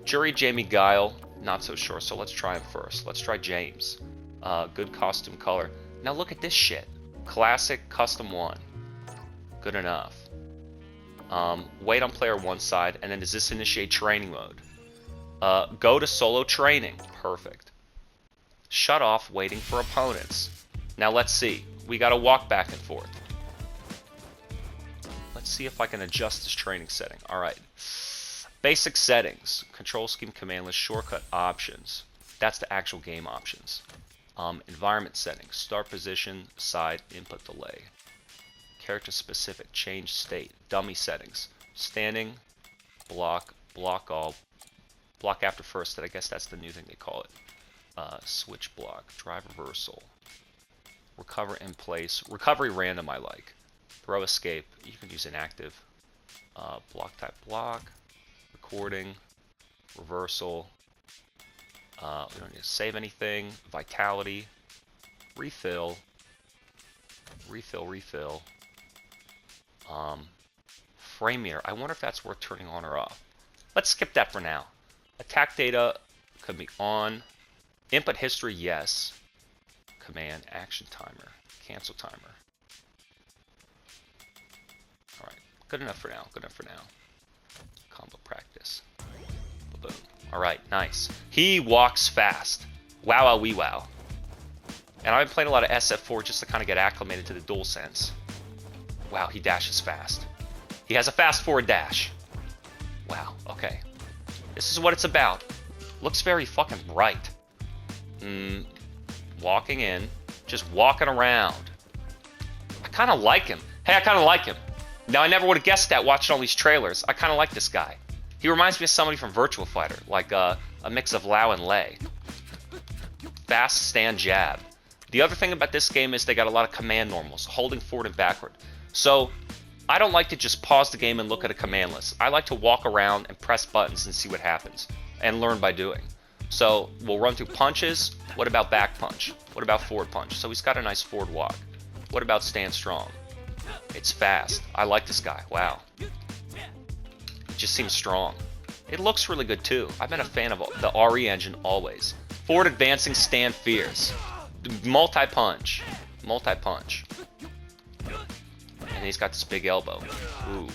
Jury, Jamie, Guile, not so sure, so let's try him first. Let's try James. Good costume color. Now look at this shit. Classic, custom 1. Good enough. Wait on player 1 side, and then does this initiate training mode? Go to solo training. Perfect. Shut off waiting for opponents. Now let's see. We gotta walk back and forth. Let's see if I can adjust this training setting. Alright. Basic settings. Control scheme, command list, shortcut options. That's the actual game options. Environment settings. Start position, side, input delay. Character specific, change state. Dummy settings. Standing, block, block all, block after first. I guess that's the new thing they call it. Switch block, drive reversal. Recover in place. Recovery random I like. Throw escape. You can use inactive. Block type block. Recording. Reversal. We don't need to save anything. Vitality. Refill. Refill, refill. Frame mirror. I wonder if that's worth turning on or off. Let's skip that for now. Attack data could be on. Input history, yes. Command, action timer, cancel timer. Alright, good enough for now, good enough for now. Combo practice. Boom. Alright, nice. He walks fast. Wow, wow, wee wow. And I've been playing a lot of SF4 just to kind of get acclimated to the DualSense. Wow, he dashes fast. He has a fast forward dash. Wow, okay. This is what it's about. Looks very fucking bright. Walking in, just walking around. I kind of like him. Hey, I kind of like him. Now, I never would have guessed that watching all these trailers. I kind of like this guy. He reminds me of somebody from Virtua Fighter, like a mix of Lau and Lei. Fast stand jab. The other thing about this game is they got a lot of command normals, holding forward and backward. So, I don't like to just pause the game and look at a command list. I like to walk around and press buttons and see what happens, and learn by doing. So, we'll run through punches. What about back punch? What about forward punch? So he's got a nice forward walk. What about stand strong? It's fast. I like this guy. Wow. It just seems strong. It looks really good too. I've been a fan of the RE engine always. Forward advancing stand fierce. Multi-punch. Multi-punch. And he's got this big elbow. Ooh.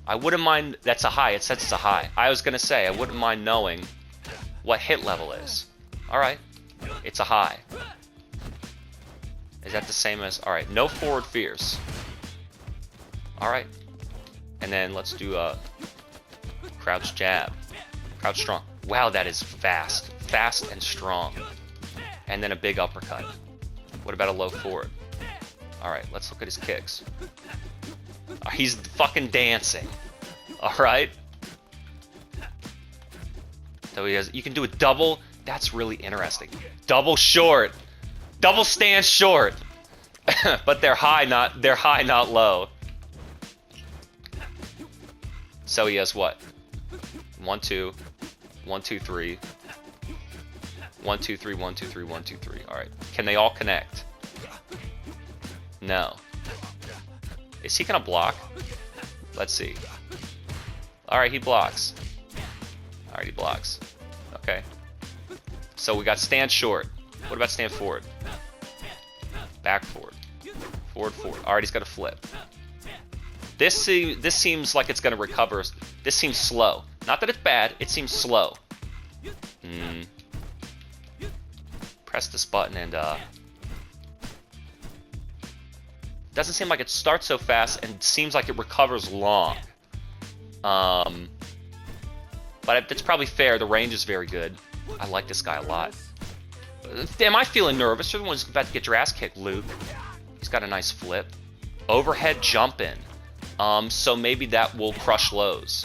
I wouldn't mind... That's a high. It says it's a high. I was going to say, I wouldn't mind knowing what hit level is. Alright. It's a high. Is that the same as... Alright, no forward fierce. Alright. And then let's do a crouch jab. Crouch strong. Wow, that is fast. Fast and strong. And then a big uppercut. What about a low forward? Alright, let's look at his kicks. He's fucking dancing. Alright. So he has... You can do a double... That's really interesting. Double short. Double stand short. But they're high, not low. So he has what? 1, 2, 1, 2, 3. 1, 2, 3, 1, 2, 3, 1, 2, 3. Alright. Can they all connect? No. Is he gonna block? Let's see. Alright, he blocks. Alright, he blocks. Okay. So we got stand short. What about stand forward? Back forward. Forward, forward. Alright, he's got to flip. This seems like it's going to recover. This seems slow. Not that it's bad, it seems slow. Press this button and doesn't seem like it starts so fast and seems like it recovers long. But it's probably fair. The range is very good. I like this guy a lot. Am I feeling nervous? You're the one's about to get your ass kicked, Luke. He's got a nice flip. Overhead jump in. So maybe that will crush lows.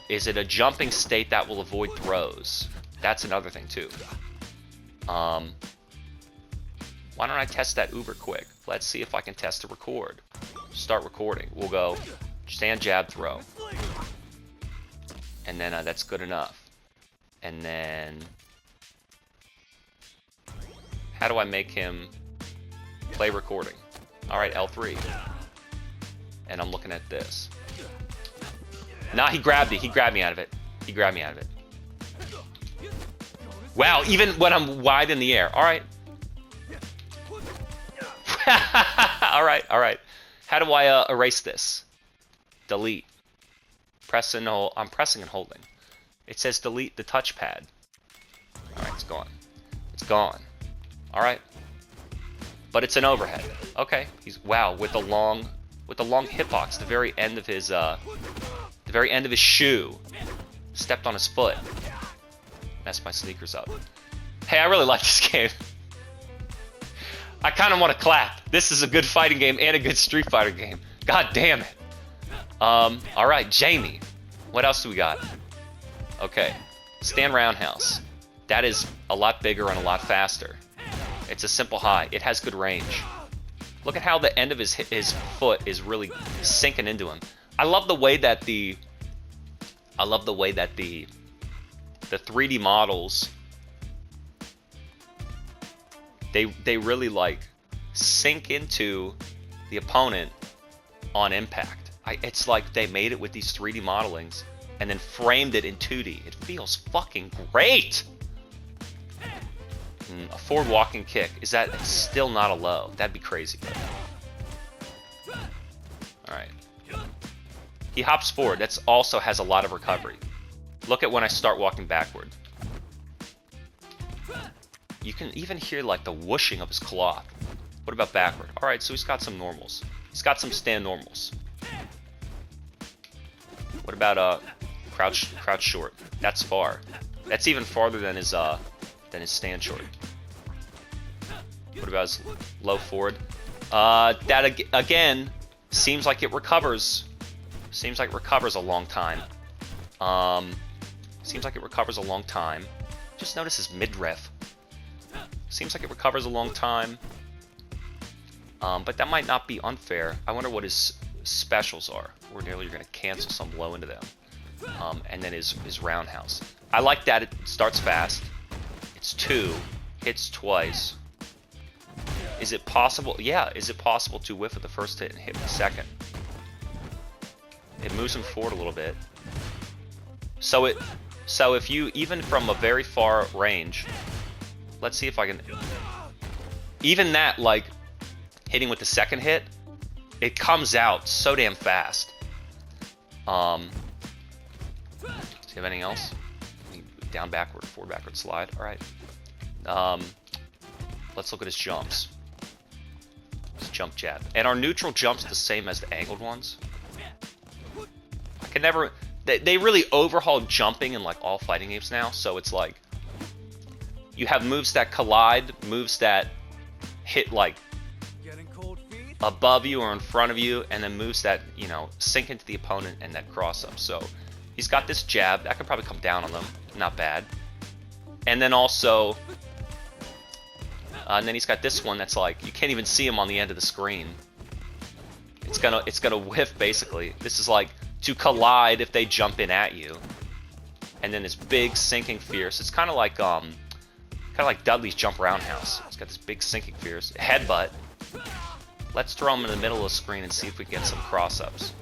Is it a jumping state that will avoid throws? That's another thing too. Why don't I test that uber quick? Let's see if I can test a record. Start recording. We'll go stand, jab, throw. And then that's good enough. And then... How do I make him play recording? Alright, L3. And I'm looking at this. Nah, he grabbed me. He grabbed me out of it. He grabbed me out of it. Wow, even when I'm wide in the air. All right. All right, all right. How do I erase this? Delete. Press and hold. I'm pressing and holding. It says delete the touchpad. All right, it's gone. It's gone. All right. But it's an overhead. Okay. He's wow with the long hitbox. The very end of his shoe. Stepped on his foot. Messed my sneakers up. Hey, I really like this game. I kind of want to clap. This is a good fighting game and a good Street Fighter game. God damn it. All right, Jamie. What else do we got? Okay, stand roundhouse. That is a lot bigger and a lot faster. It's a simple high. It has good range. Look at how the end of his foot is really sinking into him. I love the way that the 3D models, they really like sink into the opponent on impact. It's like they made it with these 3D modelings and then framed it in 2D. It feels fucking great. A forward walking kick. Is that still not a low? That'd be crazy. Alright. He hops forward. That's also has a lot of recovery. Look at when I start walking backward. You can even hear like the whooshing of his cloth. What about backward? Alright, so he's got some normals. He's got some stand normals. What about crouch short? That's far. That's even farther than his stand short. What about his low forward? That again seems like it recovers. Seems like it recovers a long time. Seems like it recovers a long time. Just notice his mid-ref. Seems like it recovers a long time. But that might not be unfair. I wonder what his specials are. Ordinarily, you're going to cancel some low into them. And then his roundhouse. I like that it starts fast. It's 2. Hits twice. Is it possible? Yeah, is it possible to whiff at the first hit and hit with the second? It moves him forward a little bit. So if you, even from a very far range, let's see if I can, even that, like, hitting with the second hit, it comes out so damn fast. Do you have anything else? Down, backward, forward, backward, slide. All right. Let's look at his jumps. His jump jab. And our neutral jumps the same as the angled ones? I can never... They really overhauled jumping in like all fighting games now, so it's like you have moves that collide, moves that hit like above you or in front of you, and then moves that, you know, sink into the opponent and that cross up. So he's got this jab that could probably come down on them, not bad. And then also, and then he's got this one that's like you can't even see him on the end of the screen. It's gonna whiff basically. This is like to collide if they jump in at you, and then this big sinking fierce. It's kind of like Dudley's jump roundhouse. It's got this big sinking fierce headbutt. Let's throw him in the middle of the screen and see if we can get some cross-ups.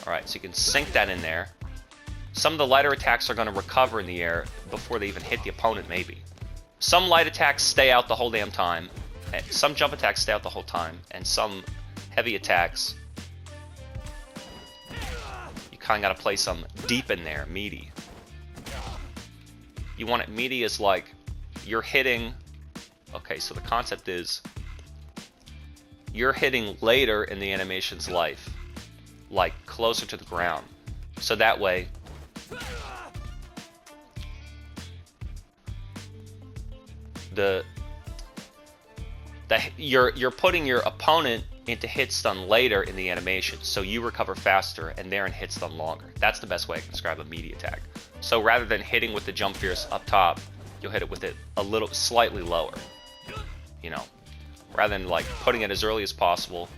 Alright, so you can sink that in there. Some of the lighter attacks are going to recover in the air before they even hit the opponent, maybe. Some light attacks stay out the whole damn time. Some jump attacks stay out the whole time. And some heavy attacks, you kind of got to play some deep in there, meaty. You want it meaty as like, you're hitting... Okay, so the concept is you're hitting later in the animation's life, like closer to the ground. So that way, you're putting your opponent into hit stun later in the animation, so you recover faster and they're in hit stun longer. That's the best way I can describe a meaty attack. So rather than hitting with the jump fierce up top, you'll hit it with it a little slightly lower. You know, rather than like putting it as early as possible,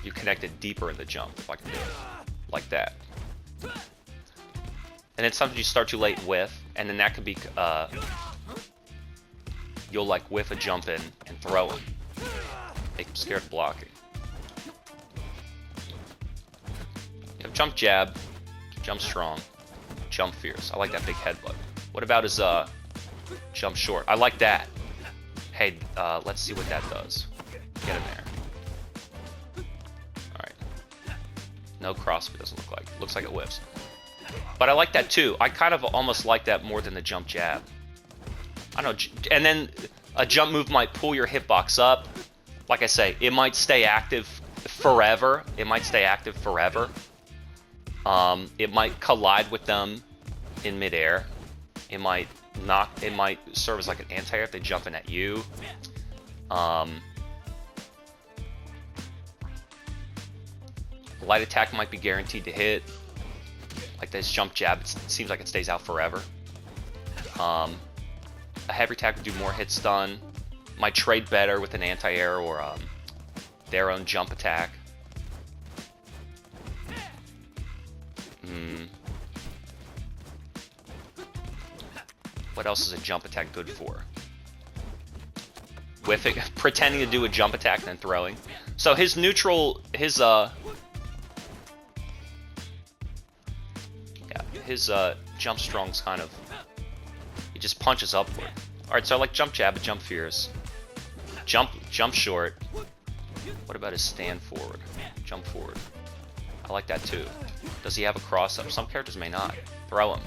you connect it deeper in the jump, if I can do it like that. And then sometimes you start too late and whiff, and then that could be you'll like whiff a jump in and throw him, make him scared of blocking. You have jump jab. Jump strong. Jump fierce. I like that big headbutt. What about his jump short? I like that. Hey, let's see what that does. Get in there. Alright. No crossfit, doesn't look like. Looks like it whips. But I like that too. I kind of almost like that more than the jump jab. I don't know. And then a jump move might pull your hitbox up. Like I say, it might stay active forever. It might stay active forever. It might collide with them in midair. It might serve as like an anti-air if they jump in at you. Light attack might be guaranteed to hit. Like this jump jab, it seems like it stays out forever. A heavy attack would do more hit stun. Might trade better with an anti-air or their own jump attack. What else is a jump attack good for? Whiffing, pretending to do a jump attack and then throwing. So his neutral, his jump strong's kind of, he just punches upward. Alright, so I like jump jab, but jump fierce. Jump short. What about his stand forward? Jump forward. I like that too. Does he have a cross up? Some characters may not. Throw him.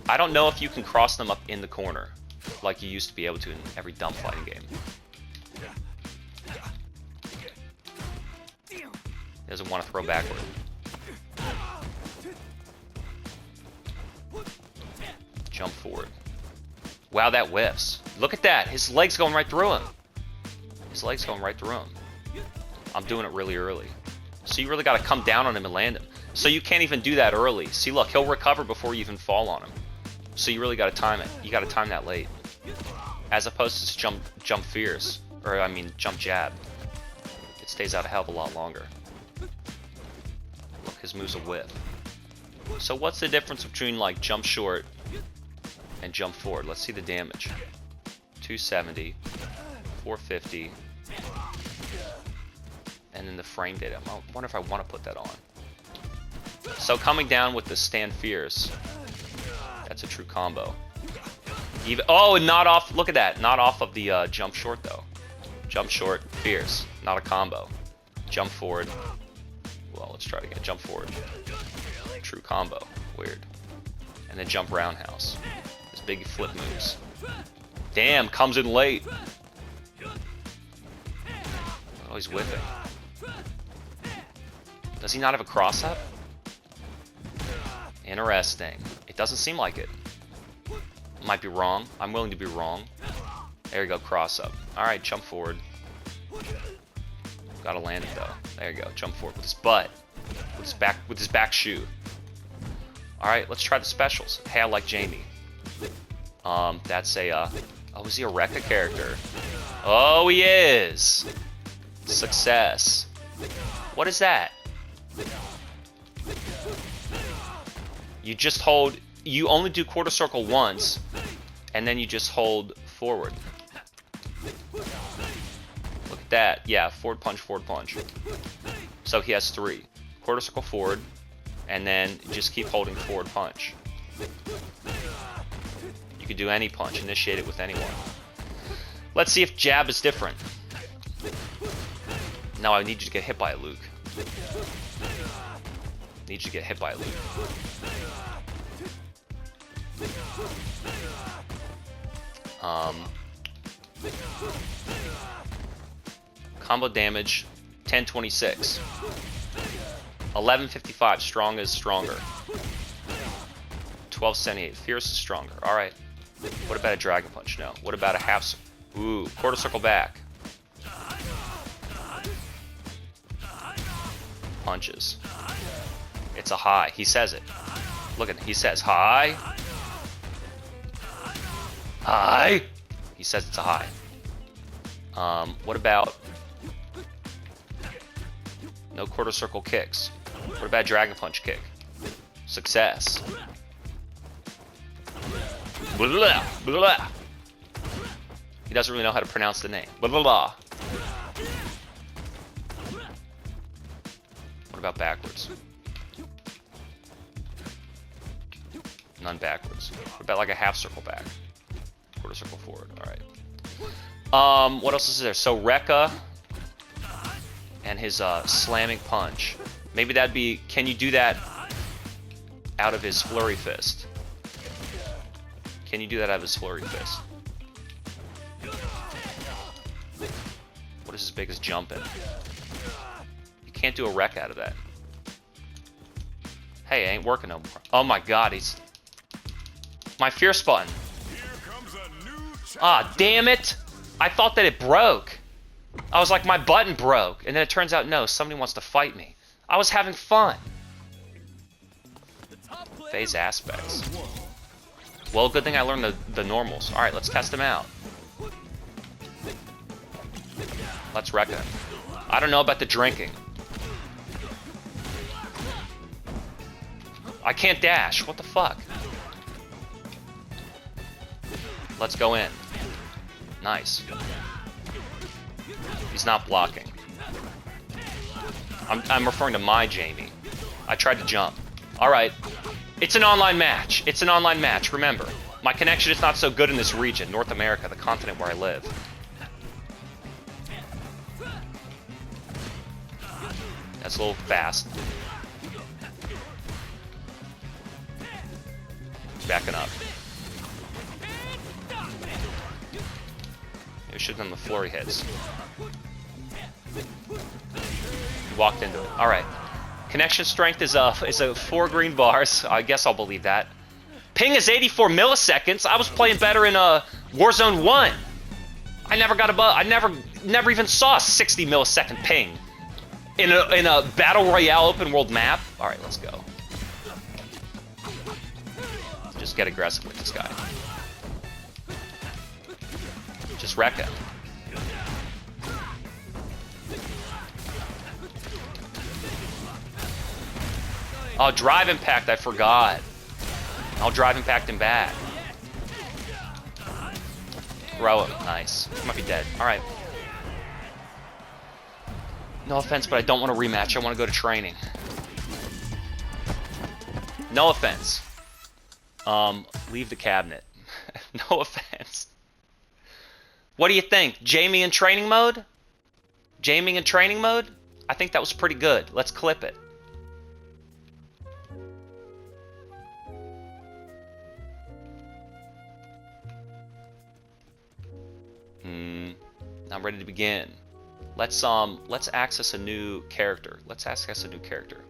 I don't know if you can cross them up in the corner like you used to be able to in every dumb fighting game. He doesn't want to throw backward. Jump forward. Wow, that whiffs. Look at that. His leg's going right through him. His leg's going right through him. I'm doing it really early. So you really got to come down on him and land him. So you can't even do that early. See, look, he'll recover before you even fall on him. So you really got to time it. You got to time that late. As opposed to jump fierce. Or, I mean, jump jab. It stays out a hell of a lot longer. Look, his move's a whip. So what's the difference between, like, jump short and jump forward? Let's see the damage. 270. 450. And then the frame data. I wonder if I want to put that on. So coming down with the stand fierce. That's a true combo. Even, oh, and not off. Look at that. Not off of the jump short, though. Jump short, fierce. Not a combo. Jump forward. Well, let's try to get jump forward. True combo. Weird. And then jump roundhouse. His big flip moves. Damn, comes in late. Oh, he's whipping. Does he not have a cross up? Interesting. It doesn't seem like it. Might be wrong. I'm willing to be wrong. There you go, cross up. Alright, jump forward. Gotta land it though. There you go, jump forward with his butt. With his back shoe. Alright, let's try the specials. Hey, I like Jamie. That's a oh, is he a Rekka character? Oh, he is! Success. What is that? You just hold, you only do quarter circle once, and then you just hold forward. Look at that. Yeah, forward punch, forward punch. So he has 3. Quarter circle forward, and then just keep holding forward punch. You could do any punch, initiate it with anyone. Let's see if jab is different. No, I need you to get hit by it, Luke. Need you to get hit by it, Luke. Combo damage 1026. 1155. Strong is stronger. 1278. Fierce is stronger. Alright. What about a dragon punch? No. What about a half? Ooh, quarter circle back. Punches. It's a high. He says it. Look at it. He says high. High. He says it's a high. What about no quarter circle kicks? What about dragon punch kick? Success. Blah, blah. He doesn't really know how to pronounce the name. Blah, blah, blah. What about backwards? None backwards. What about like a half circle back? Quarter circle forward. Alright. What else is there? So Rekka and his slamming punch. Maybe that'd be... Can you do that out of his flurry fist? Can you do that out of his flurry fist? What is his biggest jump in? You can't do a Rekka out of that. Hey, it ain't working no more. Oh my god, he's... My fierce button. Ah, damn it! I thought that it broke. I was like, my button broke. And then it turns out, no, somebody wants to fight me. I was having fun. Phase aspects. Well, good thing I learned the normals. Alright, let's test them out. Let's wreck him. I don't know about the drinking. I can't dash. What the fuck? Let's go in. Nice. He's not blocking. I'm referring to my Jamie. I tried to jump. Alright. It's an online match. It's an online match. Remember, my connection is not so good in this region, North America, the continent where I live. That's a little fast. Backing up. Maybe should have done the flurry hits. He walked into it. Alright. Connection strength is a 4 green bars. I guess I'll believe that. Ping is 84 milliseconds. I was playing better in Warzone 1. I never got above. I never even saw a 60 millisecond ping in a battle royale open world map. All right, let's go. Just get aggressive with this guy. Just wreck him. Oh, drive impact, I forgot. I'll drive impact him back. Throw him, nice. He might be dead, alright. No offense, but I don't want a rematch, I want to go to training. No offense. Leave the cabinet. No offense. What do you think? Jamie in training mode? Jamie in training mode? I think that was pretty good. Let's clip it. I'm ready to begin. Let's access a new character. Let's access a new character.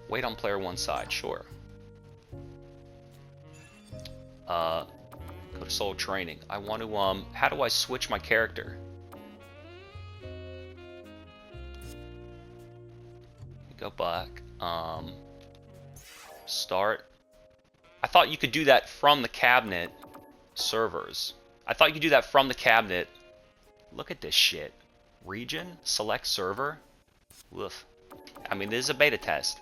Wait on player one side, sure. Go to solo training. I want to how do I switch my character? Go back. Start. I thought you could do that from the cabinet servers. I thought you could do that from the cabinet. Look at this shit. Region, select server. Woof. I mean, this is a beta test.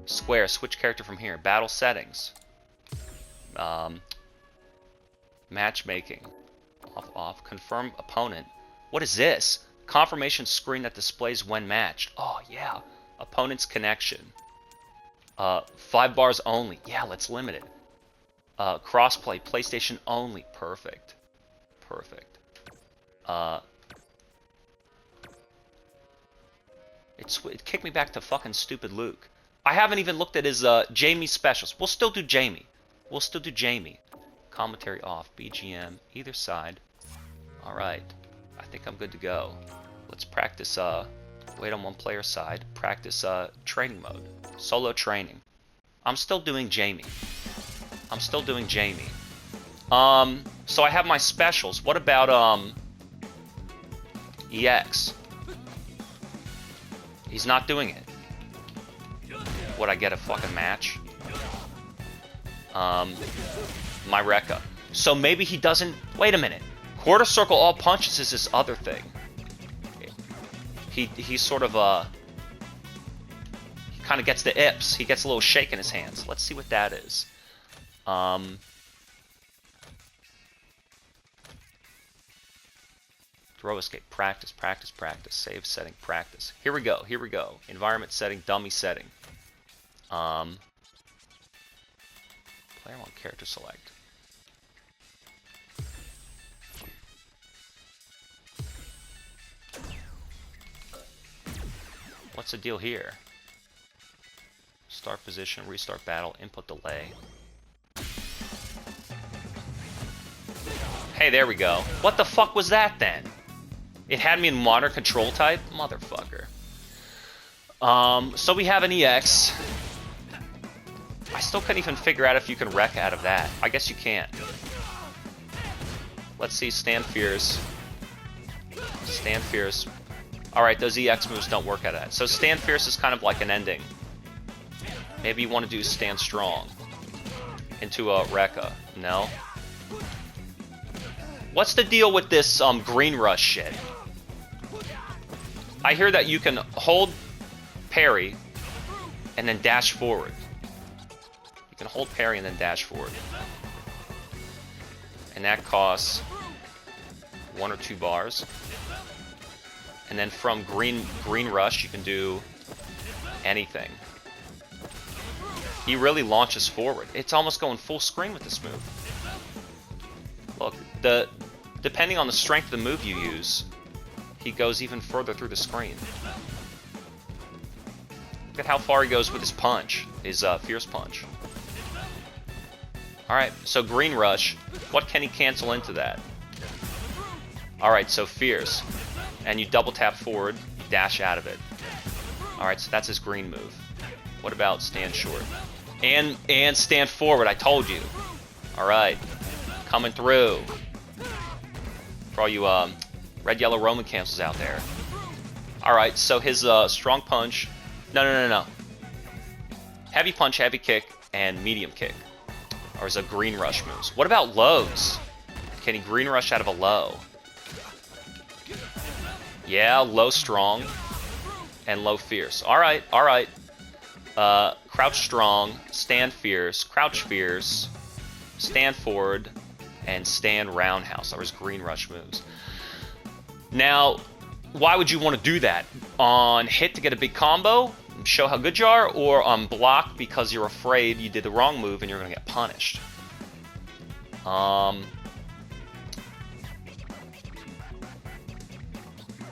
Square, switch character from here. Battle settings. Matchmaking. Off. Confirm opponent. What is this? Confirmation screen that displays when matched. Oh, yeah. Opponent's connection. 5 bars only. Yeah, let's limit it. Crossplay, PlayStation only. Perfect. Perfect. It kicked me back to fucking stupid Luke. I haven't even looked at his Jamie specials. We'll still do Jamie. We'll still do Jamie. Commentary off. BGM. Either side. Alright. I think I'm good to go. Let's practice, wait on one player side. Practice, training mode. Solo training. I'm still doing Jamie. I'm still doing Jamie. So I have my specials. What about, EX? He's not doing it. Would I get a fucking match? My Rekka. So maybe he doesn't... Wait a minute. Quarter circle all punches is this other thing. He's sort of he kind of gets the ips. He gets a little shake in his hands. Let's see what that is. Throw escape. Practice, practice, practice. Save setting, practice. Here we go, here we go. Environment setting, dummy setting. Player 1 character select. What's the deal here? Start position, restart battle, input delay. Hey, there we go. What the fuck was that then? It had me in modern control type? Motherfucker. So we have an EX. I still couldn't even figure out if you can wreck out of that. I guess you can't. Let's see, stand fierce. Stand fierce. Alright, those EX moves don't work out of that. So stand fierce is kind of like an ending. Maybe you want to do stand strong. Into a Rekka. No? What's the deal with this green rush shit? I hear that you can hold parry and then dash forward. You can hold parry and then dash forward. And that costs 1 or 2 bars. And then from green rush you can do anything. He really launches forward. It's almost going full screen with this move. Look, depending on the strength of the move you use, he goes even further through the screen. Look at how far he goes with his punch, his fierce punch. Alright, so green rush, what can he cancel into that? Alright, so fierce. And you double tap forward, you dash out of it. Alright, so that's his green move. What about stand short? And stand forward, I told you. Alright, coming through. For all you red, yellow Roman cancels out there. Alright, so his strong punch. No. Heavy punch, heavy kick, and medium kick. Or is a green rush moves. What about lows? Can he green rush out of a low? Yeah, low strong. And low fierce. Alright. Crouch strong, stand fierce, crouch fierce, stand forward, and stand roundhouse. Are his green rush moves. Now, why would you want to do that? On hit to get a big combo, show how good you are, or on block because you're afraid you did the wrong move and you're going to get punished?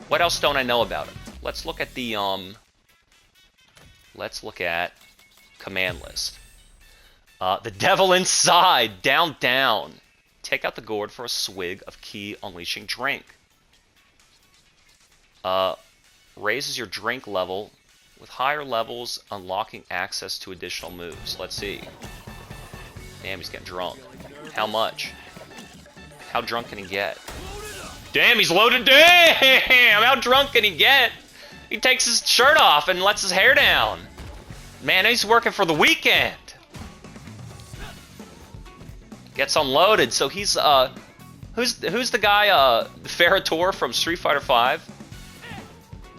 What else don't I know about it? Let's look at the let's look at command list. The devil inside, down, down. Take out the gourd for a swig of key unleashing drink. Raises your drink level with higher levels, unlocking access to additional moves. Let's see. Damn, he's getting drunk. How much? How drunk can he get? Damn, he's loaded. Damn, how drunk can he get? He takes his shirt off and lets his hair down. Man, he's working for the weekend. Gets unloaded. So he's who's the guy Ferrator from Street Fighter V?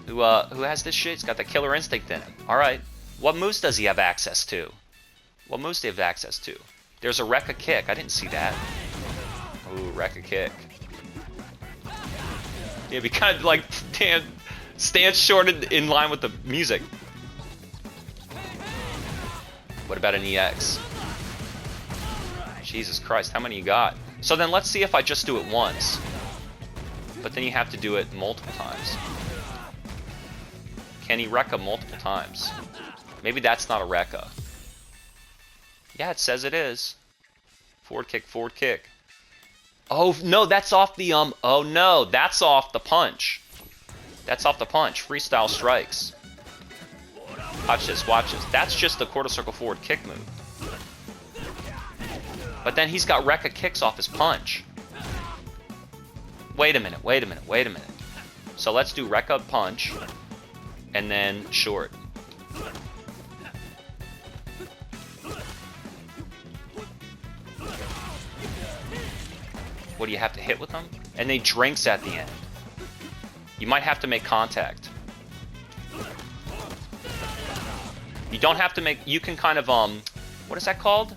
Who has this shit? He's got the killer instinct in him. All right. What moves does he have access to? What moves do he have access to? There's a Rekka kick. I didn't see that. Ooh, Rekka kick. Yeah, be kind of like stand short in line with the music. What about an EX? Jesus Christ, how many you got? So then let's see if I just do it once. But then you have to do it multiple times. Can he Rekka multiple times? Maybe that's not a Rekka. Yeah, it says it is. Forward kick, forward kick. Oh, no, that's off the, oh no, that's off the punch. That's off the punch. Freestyle strikes. Watch this, watch this. That's just the quarter circle forward kick move. But then he's got Rekka kicks off his punch. Wait a minute, wait a minute, wait a minute. So let's do Rekka punch, and then short. What do you have to hit with them? And they drinks at the end. You might have to make contact. You don't have to make, you can kind of, what is that called?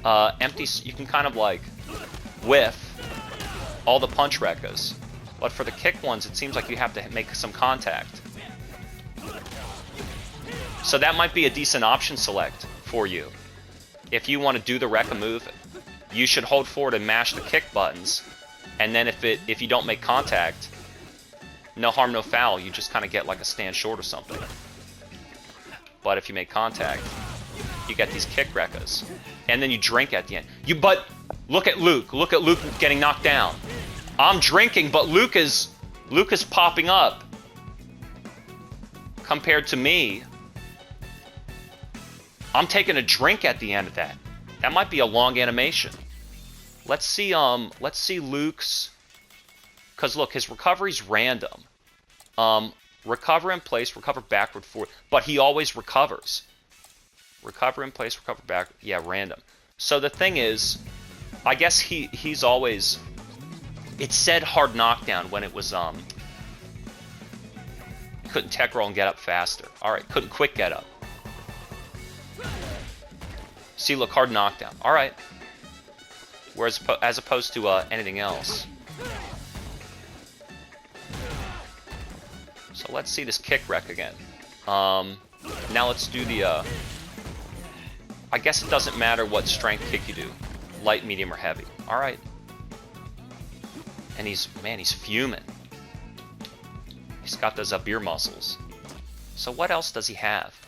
Empty, you can kind of like whiff all the punch Rekkas. But for the kick ones, it seems like you have to make some contact. So that might be a decent option select for you. If you want to do the Rekka move, you should hold forward and mash the kick buttons. And then if you don't make contact, no harm, no foul. You just kind of get like a stand short or something. But if you make contact, you get these kick Rekkas. And then you drink at the end. But look at Luke. Look at Luke getting knocked down. I'm drinking, but Luke is popping up. Compared to me, I'm taking a drink at the end of that. That might be a long animation. Let's see Luke's, because look, his recovery's random. Recover in place, recover backward, forward, but he always recovers. Recover in place, recover back, yeah, random. So the thing is, I guess he's always, it said hard knockdown when it was, couldn't tech roll and get up faster. Alright, couldn't quick get up. See, look, hard knockdown. Alright. Whereas, as opposed to anything else. So let's see this kick wreck again. Now let's do the, I guess it doesn't matter what strength kick you do. Light, medium, or heavy. Alright. And he's fuming. He's got those beer muscles. So what else does he have?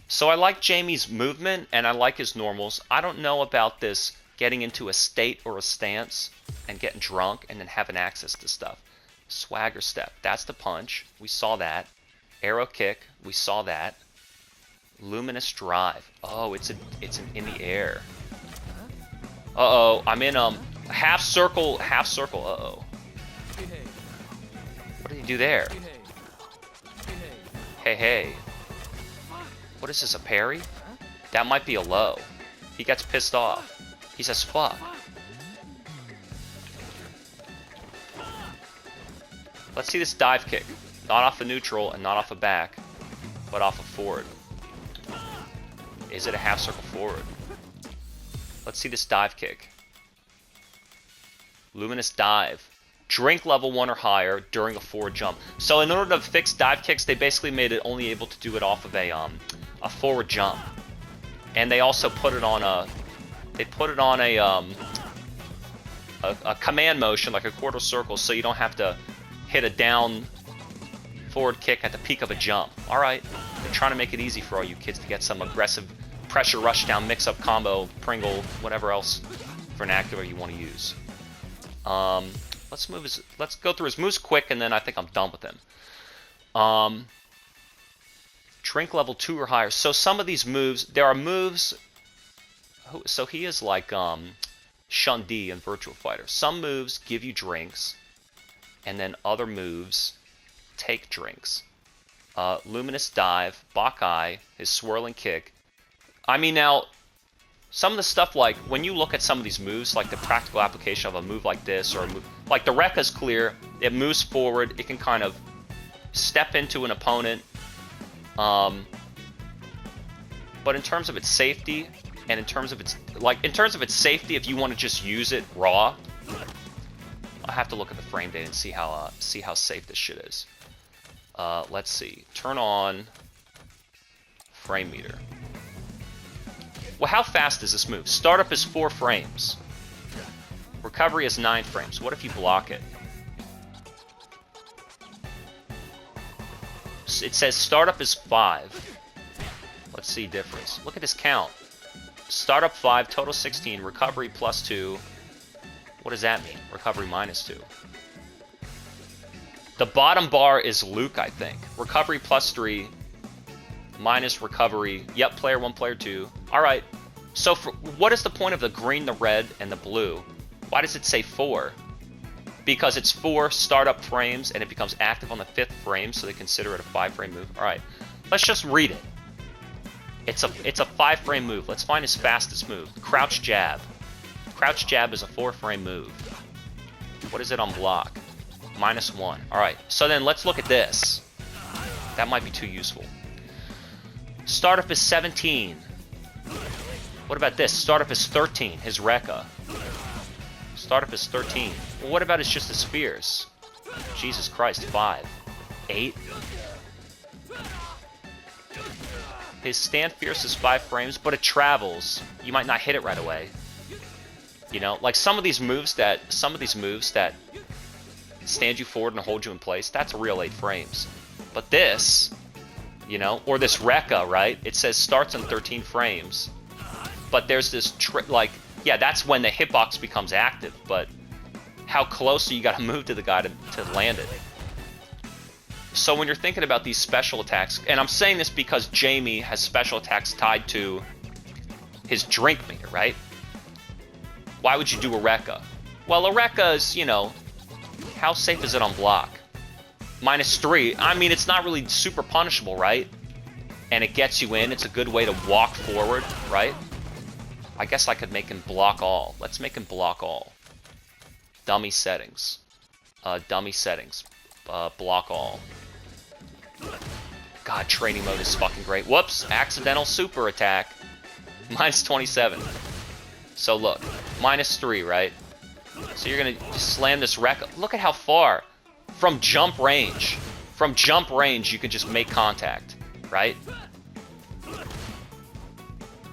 So I like Jamie's movement, and I like his normals. I don't know about this getting into a state or a stance and getting drunk and then having access to stuff. Swagger step, that's the punch. We saw that. Arrow kick, we saw that. Luminous drive. Oh, it's in the air. Uh-oh, I'm in half circle, uh-oh. What did he do there? Hey. What is this, a parry? That might be a low. He gets pissed off. He says, fuck. Let's see this dive kick. Not off a neutral and not off a back, but off a forward. Is it a half circle forward? Let's see this dive kick. Luminous dive. Drink level 1 or higher during a forward jump. So in order to fix dive kicks, they basically made it only able to do it off of a forward jump. And they also put it on a command motion, like a quarter circle, so you don't have to hit a down forward kick at the peak of a jump. Alright, they're trying to make it easy for all you kids to get some aggressive pressure rushdown, mix-up combo, Pringle, whatever else vernacular you want to use. Let's go through his moves quick, and then I think I'm done with him. Drink level 2 or higher. So some of these moves, there are moves. So he is like Shun-Di in Virtua Fighter. Some moves give you drinks, and then other moves take drinks. Luminous dive, Bokkai, his swirling kick. I mean, now, some of the stuff, like, when you look at some of these moves, like the practical application of a move like this, or a move, like the Rekka's clear, it moves forward, it can kind of step into an opponent. But in terms of its safety, and in terms of its safety, if you want to just use it raw, I have to look at the frame data and see how safe this shit is. Let's see. Turn on frame meter. Well, how fast does this move? Startup is 4 frames. Recovery is 9 frames. What if you block it? It says startup is 5. Let's see difference. Look at this count. Startup 5, total 16, recovery plus 2. What does that mean? Recovery minus 2. The bottom bar is Luke, I think. Recovery plus 3, minus recovery. Yep, player 1, player 2. Alright, so what is the point of the green, the red, and the blue? Why does it say 4? Because it's 4 startup frames, and it becomes active on the 5th frame, so they consider it a 5-frame move. Alright, let's just read it. It's a 5-frame move. Let's find his fastest move. Crouch jab. Crouch jab is a 4-frame move. What is it on block? Minus 1. Alright, so then let's look at this. That might be too useful. Startup is 17. What about this? Startup is 13, his Rekka. Startup is 13. Well, what about it's just the spears? Jesus Christ, 5. 8? His stand fierce is 5 frames, but it travels. You might not hit it right away. You know, like some of these moves that stand you forward and hold you in place, that's a real 8 frames. But this, you know, or this Rekka, right? It says starts on 13 frames. But there's this like, yeah, that's when the hitbox becomes active, but how close you gotta move to the guy to land it. So when you're thinking about these special attacks, and I'm saying this because Jamie has special attacks tied to his drink meter, right? Why would you do a Rekka? Well, a Rekka is, you know, how safe is it on block? -3. I mean, it's not really super punishable, right? And it gets you in. It's a good way to walk forward, right? I guess I could make him block all. Let's make him block all. Dummy settings. Dummy settings. Block all. God, training mode is fucking great. Whoops! Accidental super attack. -27. So look, -3, right? So you're gonna just slam this Rekka. Look at how far. From jump range. From jump range, you can just make contact, right?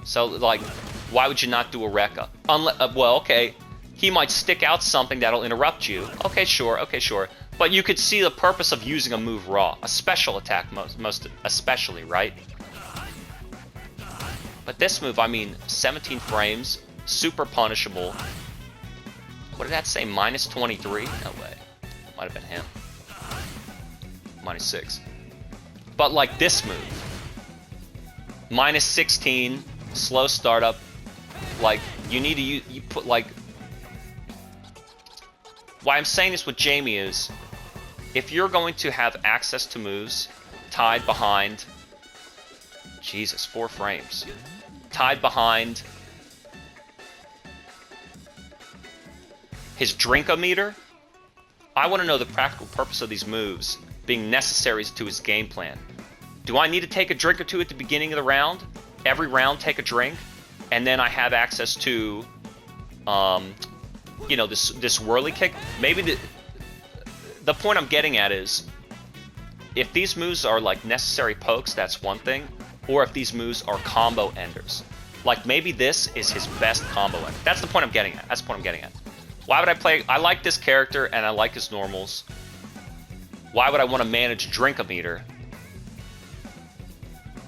So, like, why would you not do a Rekka? Well, okay, he might stick out something that'll interrupt you. Okay, sure, okay, sure. But you could see the purpose of using a move raw. A special attack, most especially, right? But this move, I mean, 17 frames, super punishable. What did that say? -23? No way. Might have been him. -6. But like this move. -16, slow startup. Like, you need to you put like... Why I'm saying this with Jamie is, if you're going to have access to moves tied behind... Jesus, 4 frames. Tied behind... his drink-o-meter, I want to know the practical purpose of these moves being necessary to his game plan. Do I need to take a drink or two at the beginning of the round? Every round, take a drink, and then I have access to, you know, this whirly kick? Maybe the point I'm getting at is, if these moves are like necessary pokes, that's one thing, or if these moves are combo enders. Like maybe this is his best combo ender. That's the point I'm getting at. That's the point I'm getting at. Why would I play... I like this character, and I like his normals. Why would I want to manage Drink-O-Meter?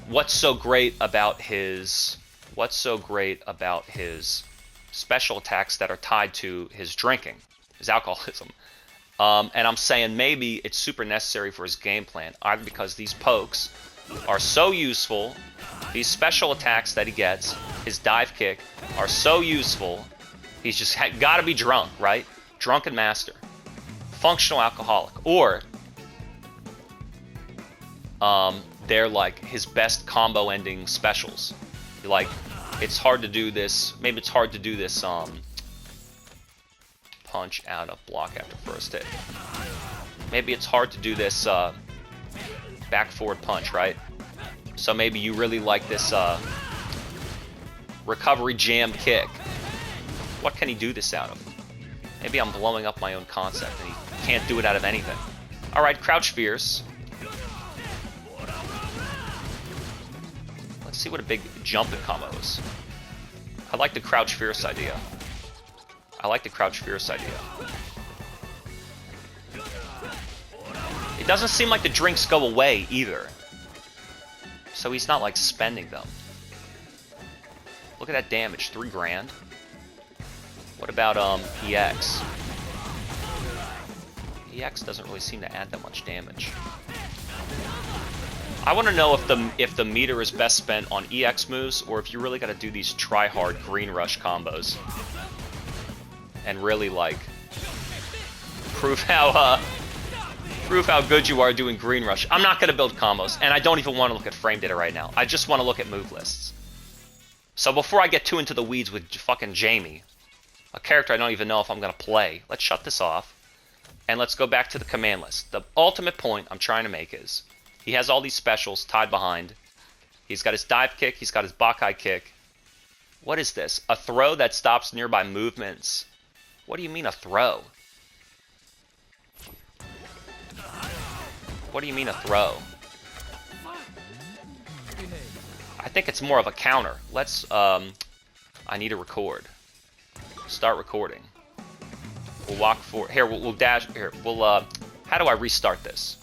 What's so great about his... What's so great about his special attacks that are tied to his drinking? His alcoholism? And I'm saying maybe it's super necessary for his game plan. Either because these pokes are so useful, these special attacks that he gets, his dive kick, are so useful... He's just got to be drunk, right? Drunken master. Functional alcoholic. Or they're like his best combo ending specials. Like, it's hard to do this. Maybe it's hard to do this punch out of block after first hit. Maybe it's hard to do this back forward punch, right? So maybe you really like this recovery jam kick. What can he do this out of? Maybe I'm blowing up my own concept and he can't do it out of anything. Alright, crouch fierce. Let's see what a big jumping combo is. I like the crouch fierce idea. I like the crouch fierce idea. It doesn't seem like the drinks go away either. So he's not like spending them. Look at that damage, 3 grand. What about EX? EX doesn't really seem to add that much damage. I want to know if the meter is best spent on EX moves, or if you really got to do these try-hard green rush combos and really like prove how good you are doing green rush. I'm not going to build combos, and I don't even want to look at frame data right now. I just want to look at move lists. So before I get too into the weeds with fucking Jamie, a character I don't even know if I'm going to play, let's shut this off, and let's go back to the command list. The ultimate point I'm trying to make is, he has all these specials tied behind. He's got his dive kick, he's got his Bakai kick. What is this? A throw that stops nearby movements What do you mean a throw? What do you mean a throw? I think it's more of a counter. Let's, I need to record. Start recording. We'll walk forward. Here, we'll dash. Here, we'll, how do I restart this?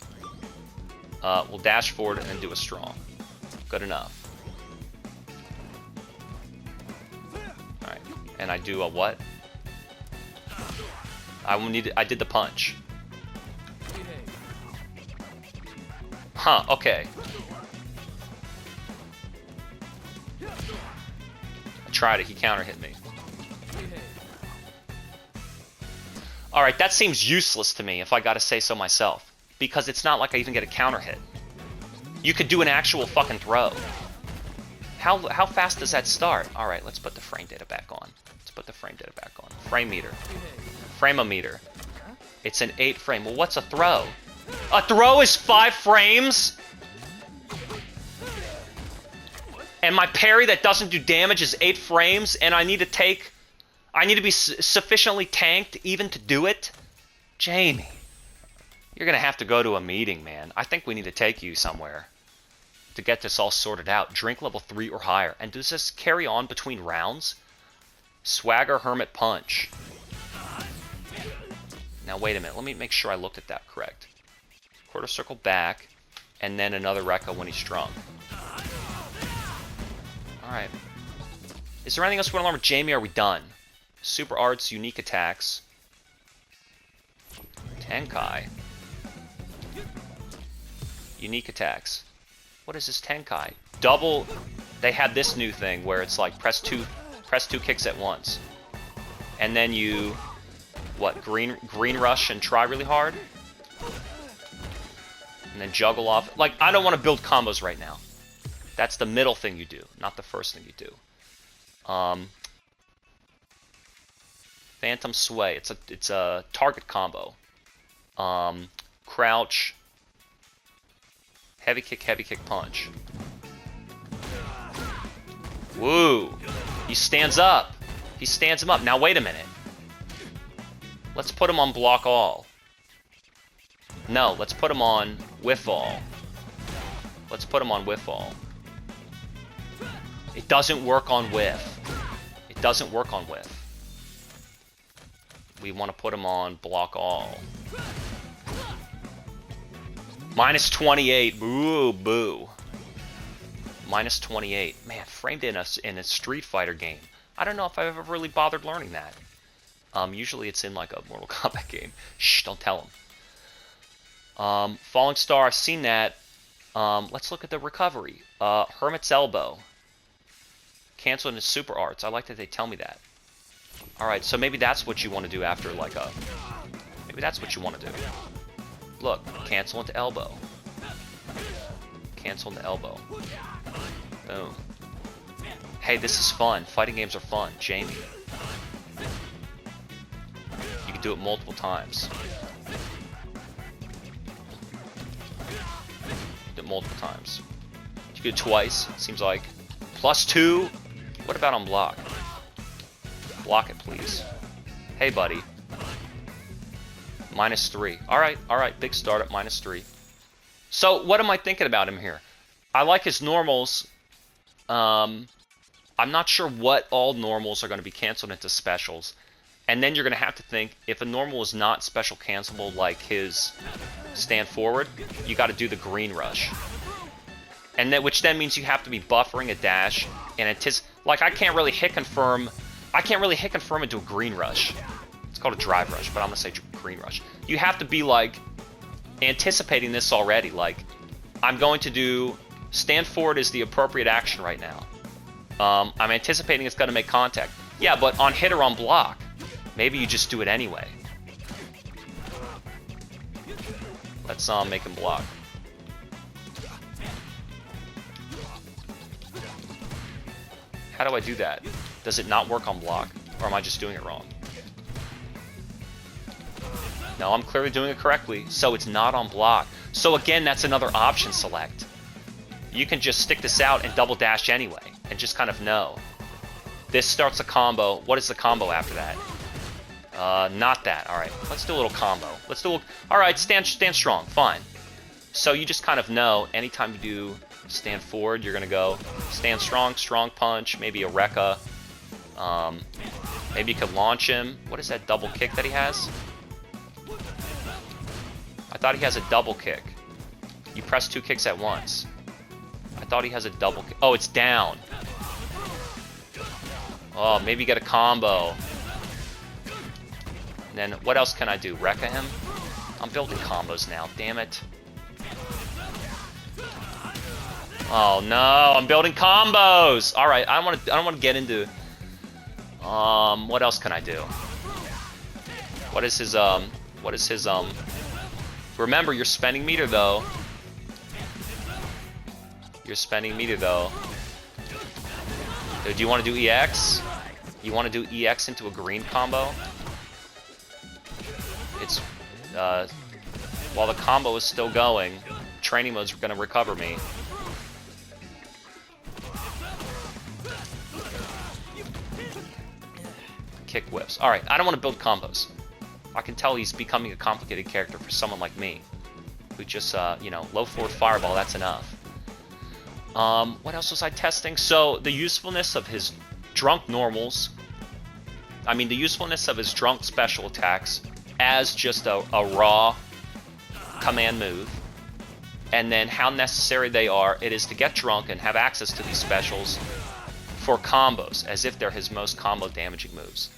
We'll dash forward and then do a strong. Good enough. Alright. And I do a what? I did the punch. Huh, okay. I tried it, he counter hit me. Alright, that seems useless to me, if I gotta say so myself. Because it's not like I even get a counter hit. You could do an actual fucking throw. How fast does that start? Alright, let's put the frame data back on. Let's put the frame data back on. Frame meter. Frame-o-meter. It's an 8 frame. Well, what's a throw? A throw is 5 frames? And my parry that doesn't do damage is 8 frames, and I need to be sufficiently tanked even to do it? Jamie, you're gonna have to go to a meeting, man. I think we need to take you somewhere to get this all sorted out. Drink level 3 or higher. And does this carry on between rounds? Swagger Hermit Punch. Now wait a minute, let me make sure I looked at that correct. Quarter circle back, and then another Rekka when he's strung. Alright. Is there anything else we want to learn with Jamie, or are we done? Super arts, unique attacks. Tenkai. Unique attacks. What is this Tenkai? Double, they had this new thing where it's like press two kicks at once. And then you, what, green rush and try really hard? And then juggle off. Like, I don't want to build combos right now. That's the middle thing you do, not the first thing you do. Phantom Sway. It's a target combo. Crouch. Heavy kick, punch. Woo! He stands up. He stands him up. Now wait a minute. Let's put him on block all. No, let's put him on whiff all. Let's put him on whiff all. It doesn't work on whiff. It doesn't work on whiff. We want to put him on block all. Minus 28. Boo, boo. Minus 28. Man, framed in a Street Fighter game. I don't know if I've ever really bothered learning that. Usually it's in like a Mortal Kombat game. Shh, don't tell them. Falling Star, I've seen that. Let's look at the recovery. Hermit's Elbow. Cancel into Super Arts. I like that they tell me that. Alright, so maybe that's what you want to do after like a... Maybe that's what you want to do. Look, cancel into elbow. Cancel into elbow. Boom. Hey, this is fun. Fighting games are fun. Jamie. You can do it multiple times. Do it multiple times. You can do it twice, seems like. +2. What about on block? Block it, please. Hey, buddy. -3. Alright, big startup, -3. So, what am I thinking about him here? I like his normals. I'm not sure what all normals are going to be canceled into specials. And then you're going to have to think, if a normal is not special cancelable like his stand forward, you got to do the green rush. And then, which then means you have to be buffering a dash and like I can't really hit confirm into a green rush. It's called a drive rush, but I'm gonna say green rush. You have to be like anticipating this already. Like, I'm going to do stand forward is the appropriate action right now. I'm anticipating it's gonna make contact. Yeah, but on hit or on block, maybe you just do it anyway. Let's make him block. How do I do that? Does it not work on block? Or am I just doing it wrong? No, I'm clearly doing it correctly. So it's not on block. So again, that's another option select. You can just stick this out and double dash anyway. And just kind of know. This starts a combo. What is the combo after that? Not that. All right, let's do a little combo. Let's do. All right, stand strong. Fine. So you just kind of know anytime you do stand forward, you're gonna go stand strong, strong punch, maybe a Rekka. Maybe you could launch him. What is that double kick that he has? I thought he has a double kick. You press 2 kicks at once. I thought he has a double kick. Oh, it's down. Oh, maybe you get a combo. And then what else can I do? Rekka him? I'm building combos now. Damn it. Oh no, I'm building combos. All right, I don't want to get into. What else can I do? What is his Remember, your spending meter though. Your spending meter though. Do you want to do EX? You want to do EX into a green combo? It's while the combo is still going, training mode's gonna recover me. Kick whips. Alright, I don't want to build combos. I can tell he's becoming a complicated character for someone like me. Who just, you know, low forward fireball, that's enough. What else was I testing? So, the usefulness of his drunk normals. I mean, the usefulness of his drunk special attacks as just a raw command move. And then how necessary they are. It is to get drunk and have access to these specials for combos, as if they're his most combo damaging moves.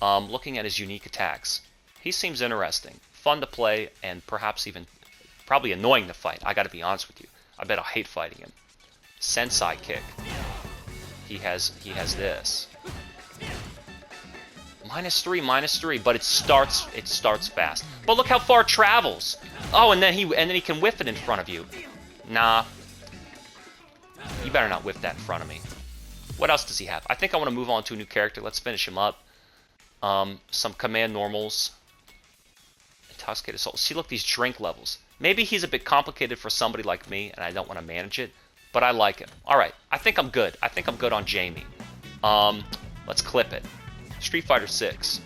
Looking at his unique attacks, he seems interesting, fun to play, and perhaps even probably annoying to fight. I gotta be honest with you. I bet I'll hate fighting him. Sensei kick. He has this. -3, but it starts fast. But look how far it travels. Oh, and then he can whiff it in front of you. Nah. You better not whiff that in front of me. What else does he have? I think I want to move on to a new character. Let's finish him up. Some command normals. Intoxicated Soul. See, look, these drink levels. Maybe he's a bit complicated for somebody like me, and I don't want to manage it, but I like him. All right, I think I'm good. I think I'm good on Jamie. Let's clip it. Street Fighter 6.